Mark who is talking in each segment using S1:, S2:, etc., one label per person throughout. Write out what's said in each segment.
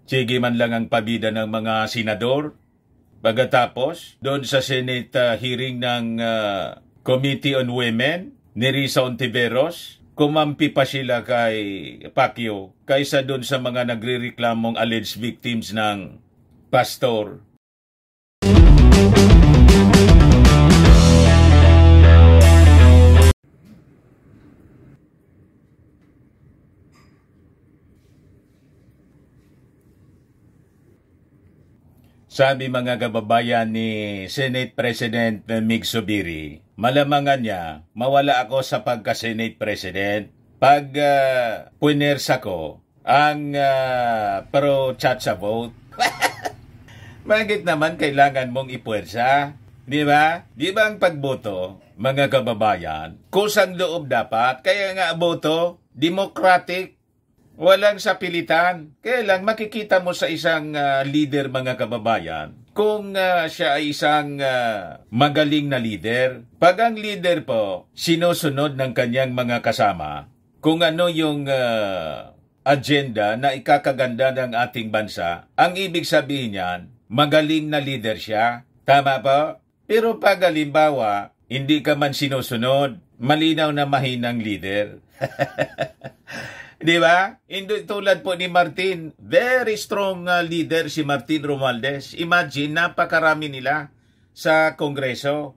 S1: Sige man lang ang pabida ng mga senador. Pagkatapos, doon sa Senate hearing ng Committee on Women, ni Risa Ontiveros, kumampi pa sila kay Pacquiao kaysa doon sa mga nagre-reklamong alleged victims ng pastor. Sabi mga kababayan ni Senate President Mig Zubiri, malamangan niya, mawala ako sa pagka-Senate President pag punersa ko ang pro-chacha vote. Bakit naman kailangan mong ipuwersa? Di ba? Di ba ang pagboto, mga kababayan, kusang loob dapat, kaya nga boto, democratic, walang sapilitan. Kaya lang makikita mo sa isang leader, mga kababayan, kung siya ay isang magaling na leader. Pag ang leader po, sinusunod ng kanyang mga kasama, kung ano yung agenda na ikakaganda ng ating bansa, ang ibig sabihin niyan, magaling na leader siya. Tama po? Pero pag halimbawa, hindi ka man sinusunod, malinaw na mahinang leader. Di ba? Hindi tulad po ni Martin. Very strong leader si Martin Romualdez. Imagine, napakarami nila sa Kongreso.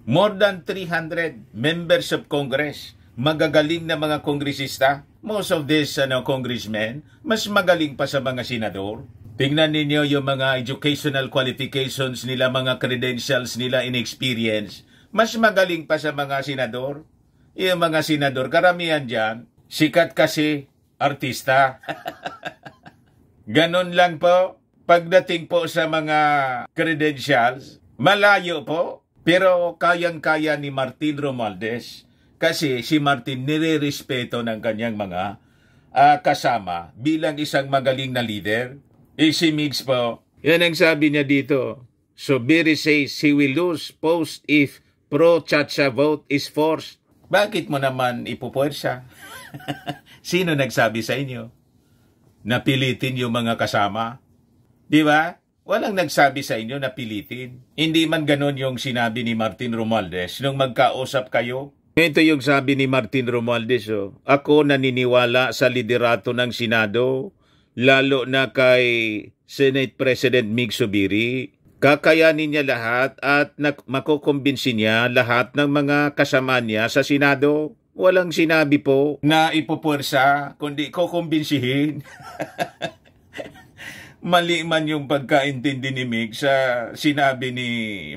S1: More than 300 members of Congress. Magagaling na mga kongresista. Most of these congressmen, mas magaling pa sa mga senador. Tingnan ninyo yung mga educational qualifications nila, mga credentials nila in experience. Mas magaling pa sa mga senador. Yung mga senador, karamihan dyan, sikat kasi artista. Ganon lang po. Pagdating po sa mga credentials, malayo po. Pero kayang-kaya ni Martin Romualdez. Kasi si Martin nire-respeto ng kanyang mga kasama bilang isang magaling na leader. Si Migs po, yan ang sabi niya dito. Zubiri says he will lose post if pro-chacha vote is forced. Bakit mo naman ipupuwersa? Sino nagsabi sa inyo? Napilitin yung mga kasama? Di ba? Walang nagsabi sa inyo na pilitin. Hindi man ganon yung sinabi ni Martin Romualdez nung magkausap kayo. Ito yung sabi ni Martin Romualdez. Ako naniniwala sa liderato ng Senado, lalo na kay Senate President Mig Zubiri. Kakayanin niya lahat at makukumbinsi niya lahat ng mga kasama niya sa Senado. Walang sinabi po na ipupuwersa, kundi kukumbinsihin. Mali man yung pagkaintindi ni Mig sa sinabi ni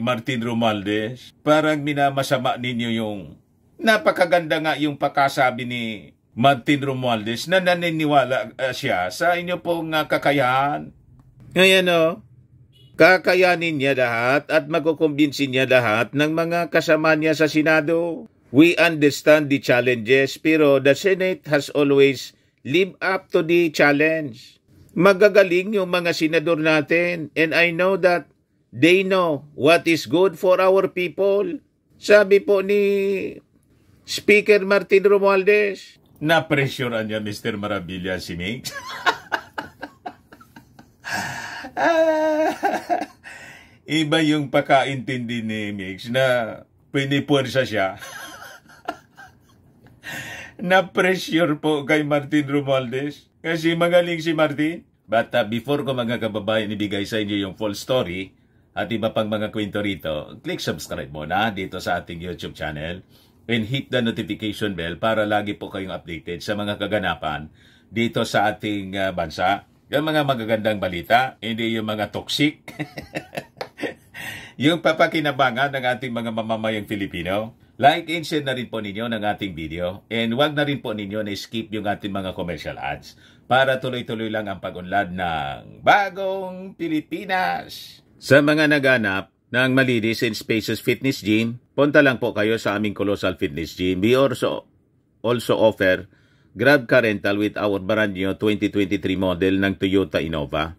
S1: Martin Romualdez. Parang minamasama ninyo yung napakaganda nga yung pagkasabi ni Martin Romualdez na naniniwala siya sa inyo pong kakayahan. Ngayon kakayanin niya lahat at makukumbinsi niya lahat ng mga kasama niya sa Senado. We understand the challenges, pero the Senate has always lived up to the challenge. Magagaling yung mga senador natin, and I know that they know what is good for our people. Sabi po ni Speaker Martin Romualdez. Na-pressurean niya Mr. Marabilia si Migs. Iba yung pagkaintindi ni Migs na pinipuwersa siya. Na-pressure po kay Martin Romualdez kasi magaling si Martin. But before ko mga kababayan ibigay sa inyo yung full story at iba pang mga kwento rito, click subscribe muna dito sa ating YouTube channel and hit the notification bell para lagi po kayong updated sa mga kaganapan dito sa ating bansa. Yung mga magagandang balita, hindi yung mga toxic. Yung papakinabangan ng ating mga mamamayang Filipino. Like and share na rin po ninyo ng ating video. And wag na rin po ninyo na skip yung ating mga commercial ads para tuloy-tuloy lang ang pag-unlad ng bagong Pilipinas. Sa mga naganap ng malinis and spacious fitness gym, punta lang po kayo sa aming Colossal Fitness Gym. We also offer Grab car rental with our brand new 2023 model ng Toyota Innova.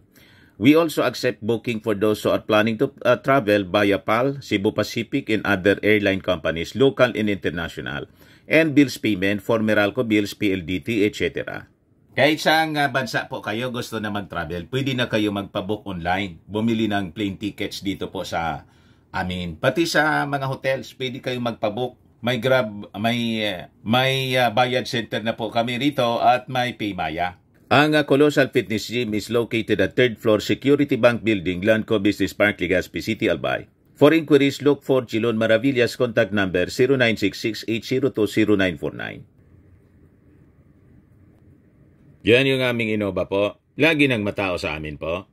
S1: We also accept booking for those who are planning to travel via PAL, Cebu Pacific, and other airline companies, local and international, and bills payment for Meralco Bills, PLDT, etc. Kahit saang bansa po kayo gusto na mag-travel, pwede na kayo magpabook online. Bumili ng plane tickets dito po sa amin. Pati sa mga hotels, pwede kayo magpabook. May Grab, may bayad center na po kami rito at may Paymaya. Ang Colossal Fitness Gym is located at 3rd floor Security Bank Building, Lanco Business Park, Legazpi City, Albay. For inquiries, look for Chilon Maravillas. Contact number 0966-802-0949. Yan yung aming Innova po. Lagi nang matao sa amin po.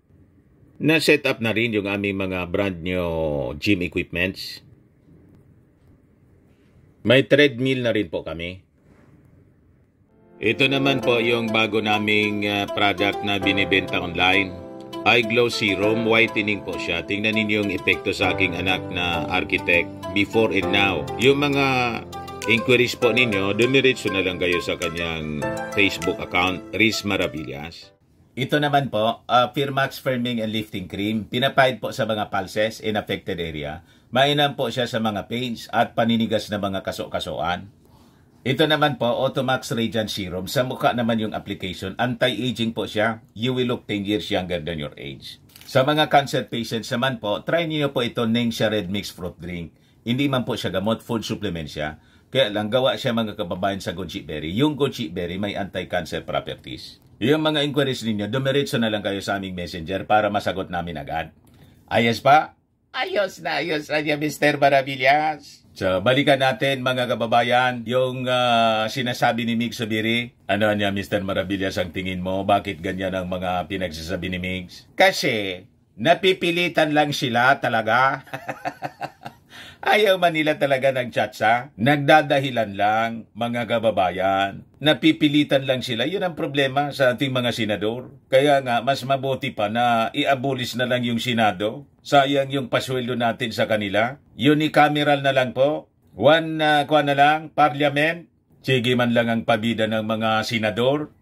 S1: Na-set up na rin yung aming mga brand new gym equipments. May treadmill na rin po kami. Ito naman po yung bago naming product na binibenta online. iGlow Serum, whitening po siya. Tingnan ninyo yung epekto sa aking anak na architect before and now. Yung mga inquiries po ninyo, dumiretso na lang kayo sa kanyang Facebook account, Riz Maravillas. Ito naman po, Firmax Firming and Lifting Cream. Pinapahid po sa mga pulses in affected area. Mainam po siya sa mga pains at paninigas na mga kaso-kasoan. Ito naman po, Automax Radiant Serum. Sa mukha naman yung application. Anti-aging po siya. You will look 10 years younger than your age. Sa mga cancer patients naman po, try niyo po ito Ningxia Red Mix Fruit Drink. Hindi man po siya gamot, food supplement siya. Kaya lang gawa siya mga kababayan sa goji berry. Yung goji berry may anti-cancer properties. Yung mga inquiries ninyo, dumiretso na lang kayo sa aming messenger para masagot namin agad. Ayos pa? Ayos na Mr. Maravillas. So, balikan natin mga kababayan, yung sinasabi ni Migs Zubiri. Ano niya, Mr. Maravillas, ang tingin mo? Bakit ganyan ang mga pinagsasabi ni Migs? Kasi, napipilitan lang sila talaga. Ayaw man nila talaga ng tiyatsa. Nagdadahilan lang, mga kababayan. Napipilitan lang sila. Yun ang problema sa ating mga senador. Kaya nga, mas mabuti pa na i-abolish na lang yung Senado. Sayang yung pasweldo natin sa kanila. Unicameral na lang po. One, na lang, parliament. Sige man lang ang pabida ng mga senador.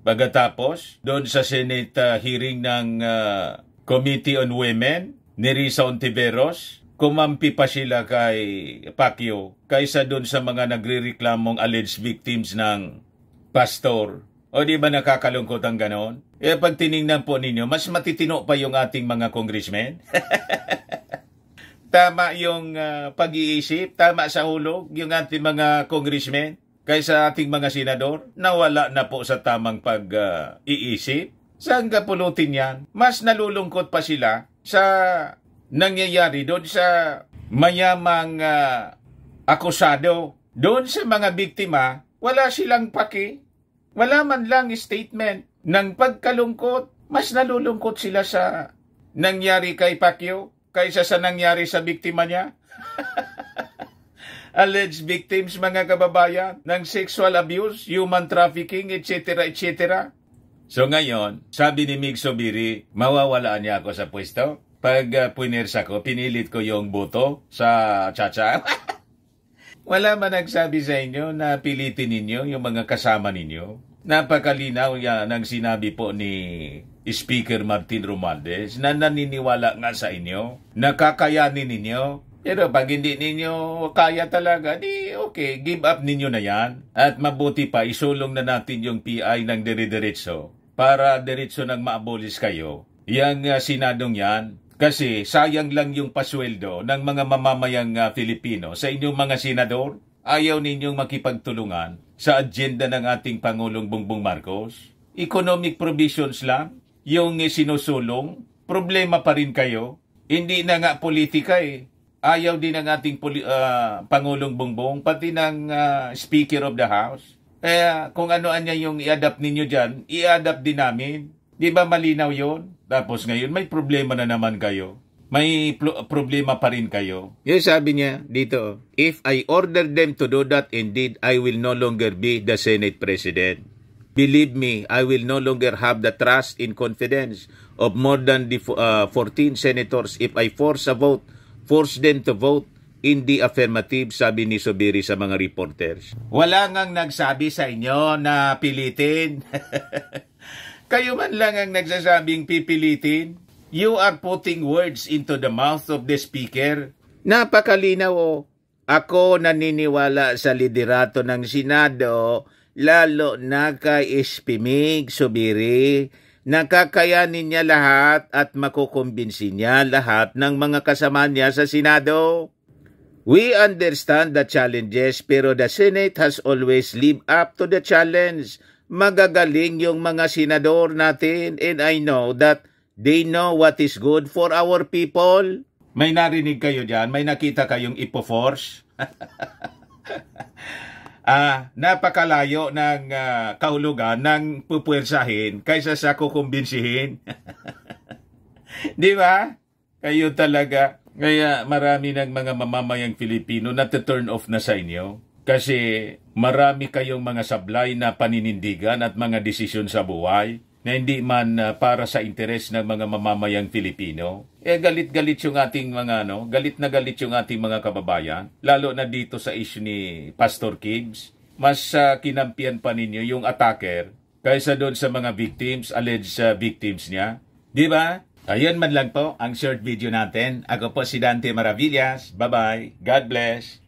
S1: Pagkatapos, doon sa Senate hearing ng Committee on Women, ni Risa Ontiveros, kumampi pa sila kay Pacquiao kaysa doon sa mga nagrereklamong alleged victims ng pastor. O di ba nakakalungkot ang ganon? Pag tinignan po ninyo, mas matitino pa yung ating mga congressmen. Tama yung pag-iisip, tama sa hulog yung ating mga congressmen kaysa ating mga senador. Nawala na po sa tamang pag-iisip. Saan kapulutin yan? Mas nalulungkot pa sila sa nangyayari doon sa mayamang akusado. Doon sa mga biktima, wala silang paki. Wala man lang statement ng pagkalungkot. Mas nalulungkot sila sa nangyari kay Pacquiao kaysa sa nangyari sa biktima niya. Alleged victims, mga kababayan, ng sexual abuse, human trafficking, etc. etc. So ngayon, sabi ni Migs Zubiri, mawawalaan niya ako sa pwesto. Pag punersa ko, pinilit ko yung boto sa tsa-tsa. Wala man nagsabi sa inyo na pilitin ninyo yung mga kasama ninyo. Napakalinaw yan ang sinabi po ni Speaker Martin Romualdez na naniniwala nga sa inyo, nakakayanin ninyo. Pero pag hindi ninyo kaya talaga, di okay, give up ninyo na yan. At mabuti pa, isulong na natin yung PI ng dire-diretso para diretso nang ma-abolish kayo. Yang sinadong yan, kasi sayang lang yung pasweldo ng mga mamamayang Filipino sa inyong mga senador. Ayaw ninyong makipagtulungan sa agenda ng ating Pangulong Bongbong Marcos. Economic provisions lang, yung sinusulong, problema pa rin kayo. Hindi na nga politika eh. Ayaw din ng ating Pangulong Bongbong, pati ng Speaker of the House. Kaya kung ano-ano yung i-adapt ninyo dyan, i-adapt din namin. Di ba malinaw yon? Tapos ngayon, may problema na naman kayo. May problema pa rin kayo. Yung sabi niya dito, if I order them to do that, indeed, I will no longer be the Senate President. Believe me, I will no longer have the trust and confidence of more than the 14 senators if I force them to vote in the affirmative, sabi ni Zubiri sa mga reporters. Wala ngang nagsabi sa inyo na pilitin. Kayo man lang ang nagsasabing pipilitin. You are putting words into the mouth of the speaker. Napakalinaw o. Ako naniniwala sa liderato ng Senado lalo na kay Espimig Subiri. Nakakayanin niya lahat at makukumbinsi niya lahat ng mga kasama niya sa Senado. We understand the challenges pero the Senate has always lived up to the challenge. Magagaling yung mga senador natin and I know that they know what is good for our people. May narinig kayo dyan? May nakita kayong ipo-force? Napakalayo ng kahulugan ng pupwersahin kaysa sa kukumbinsihin. Di ba? Kayo talaga. Kaya marami ng mga mamamayang Filipino na turn off na sa inyo. Kasi marami kayong mga sablay na paninindigan at mga desisyon sa buhay na hindi man para sa interes ng mga mamamayang Filipino. Galit-galit yung ating mga galit na galit yung ating mga kababayan, lalo na dito sa issue ni Pastor Gibbs. Mas kinampian pa ninyo yung attacker kaysa doon sa mga victims, alleged victims niya. Di ba? Ayun man lang po ang short video natin. Ako po si Dante Maravillas. Bye-bye. God bless.